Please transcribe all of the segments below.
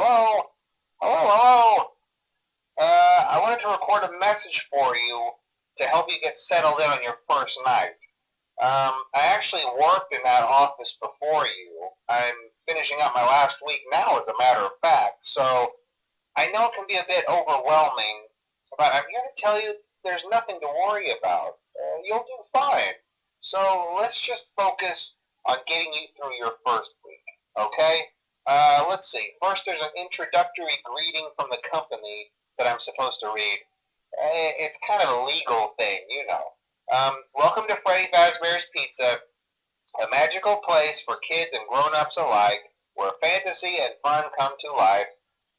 Hello? Hello? I wanted to record a message for you to help you get settled in on your first night. I actually worked in that office before you. I'm finishing up my last week now, as a matter of fact, so I know it can be a bit overwhelming, but I'm here to tell you there's nothing to worry about. You'll do fine. So let's just focus on getting you through your first week, okay? Let's see. First, there's an introductory greeting from the company that I'm supposed to read. It's kind of a legal thing, you know. Welcome to Freddy Fazbear's Pizza, a magical place for kids and grown-ups alike, where fantasy and fun come to life.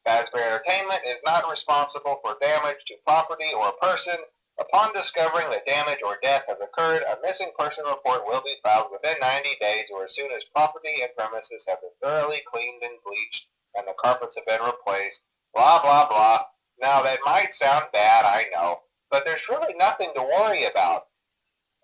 Fazbear Entertainment is not responsible for damage to property or person. Upon discovering that damage or death has occurred, a missing person report will be filed within 90 days or as soon as property and premises have been thoroughly cleaned and bleached and the carpets have been replaced. Blah, blah, blah. Now, that might sound bad, I know, but there's really nothing to worry about.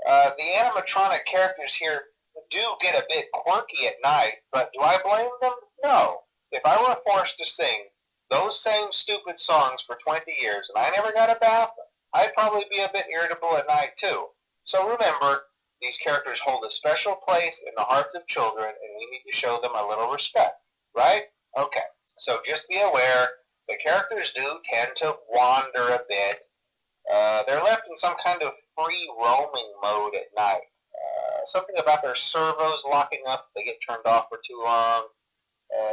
The animatronic characters here do get a bit quirky at night, but do I blame them? No. If I were forced to sing those same stupid songs for 20 years and I never got a bath, I'd probably be a bit irritable at night too. So remember, these characters hold a special place in the hearts of children and we need to show them a little respect, right? Okay, so just be aware, the characters do tend to wander a bit. They're left in some kind of free roaming mode at night. Something about their servos locking up if they get turned off for too long.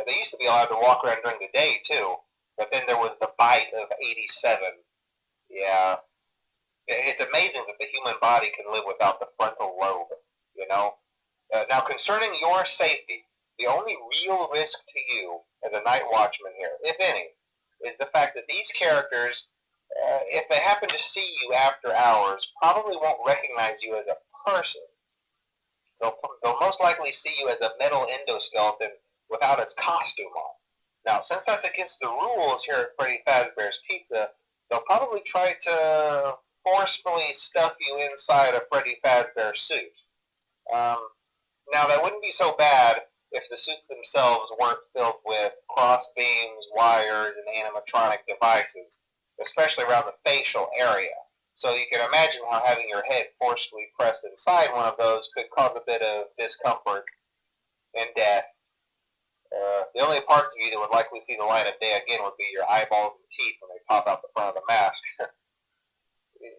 They used to be allowed to walk around during the day too, but then there was the bite of 87. Yeah, it's amazing that the human body can live without the frontal lobe, you know? Now, concerning your safety, the only real risk to you as a night watchman here, if any, is the fact that these characters, if they happen to see you after hours, probably won't recognize you as a person. They'll most likely see you as a metal endoskeleton without its costume on. Now, since that's against the rules here at Freddy Fazbear's Pizza, they'll probably try to forcefully stuff you inside a Freddy Fazbear suit. Now, that wouldn't be so bad if the suits themselves weren't filled with cross beams, wires, and animatronic devices, especially around the facial area. So you can imagine how having your head forcefully pressed inside one of those could cause a bit of discomfort and death. The only parts of you that would likely see the light of day again would be your eyeballs and teeth when they pop out the front of the mask.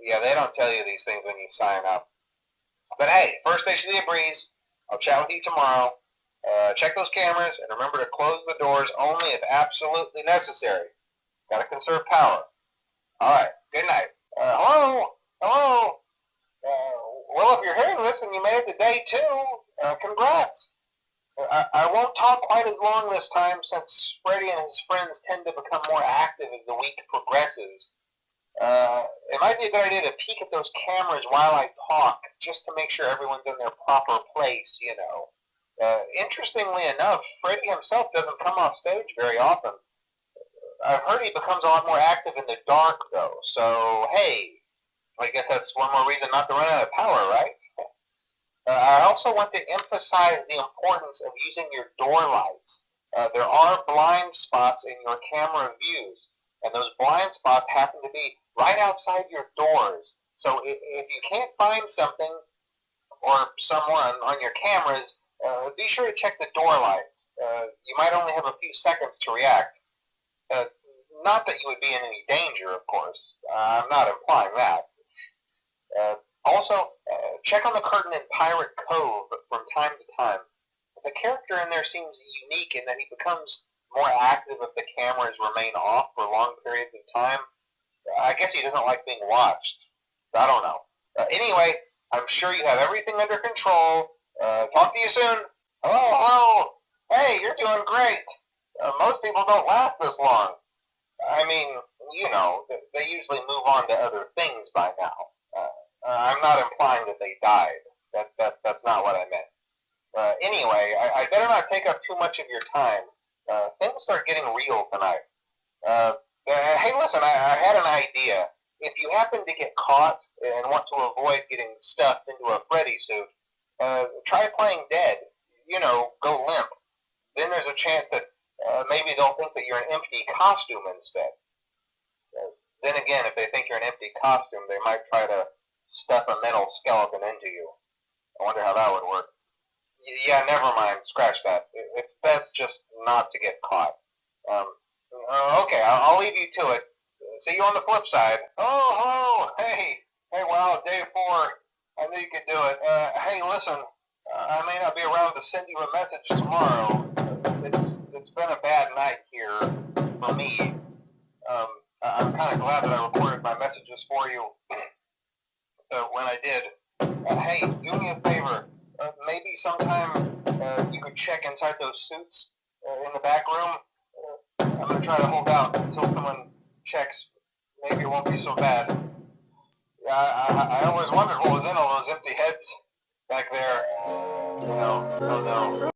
Yeah, they don't tell you these things when you sign up. But hey, first station of the breeze. I'll chat with you tomorrow. Check those cameras and remember to close the doors only if absolutely necessary. Gotta conserve power. Alright, good night. Hello? Hello? Well, if you're hearing this and you made it to day 2, congrats. I won't talk quite as long this time since Freddy and his friends tend to become more active as the week progresses. It might be a good idea to peek at those cameras while I talk, just to make sure everyone's in their proper place, you know. Interestingly enough, Freddy himself doesn't come off stage very often. I've heard he becomes a lot more active in the dark, though, so hey, I guess that's one more reason not to run out of power, right? I also want to emphasize the importance of using your door lights. There are blind spots in your camera views, and those blind spots happen to be right outside your doors. So if you can't find something or someone on your cameras, be sure to check the door lights. You might only have a few seconds to react. Not that you would be in any danger, of course. I'm not implying that. Also, check on the curtain in Pirate Cove from time to time. The character in there seems unique in that he becomes more active if the cameras remain off for long periods of time. I guess he doesn't like being watched. I don't know. Anyway, I'm sure you have everything under control. Talk to you soon. Hello, hello. Hey, you're doing great. Most people don't last this long. I mean, you know, they usually move on to other things by now. I'm not implying that they died. That's not what I meant. Anyway, I better not take up too much of your time. Things start getting real tonight. Hey, listen, I had an idea. If you happen to get caught and want to avoid getting stuffed into a Freddy suit, try playing dead. You know, go limp. Then there's a chance that maybe they'll think that you're an empty costume instead. Then again, if they think you're an empty costume, they might try to stuff a metal skeleton into you. I wonder how that would work. Yeah, never mind. Scratch that. It's best just not to get caught. Okay, I'll leave you to it. See you on the flip side. Oh, hey, wow, day 4. I knew you could do it. Hey, listen, I may not be around to send you a message tomorrow. It's been a bad night here for me. I'm kind of glad that I recorded my messages for you when I did. Hey, do me a favor. Maybe sometime you could check inside those suits in the back room. I'm going to try to hold out until someone checks. Maybe it won't be so bad. Yeah, I always wondered what was in all those empty heads back there. Oh no.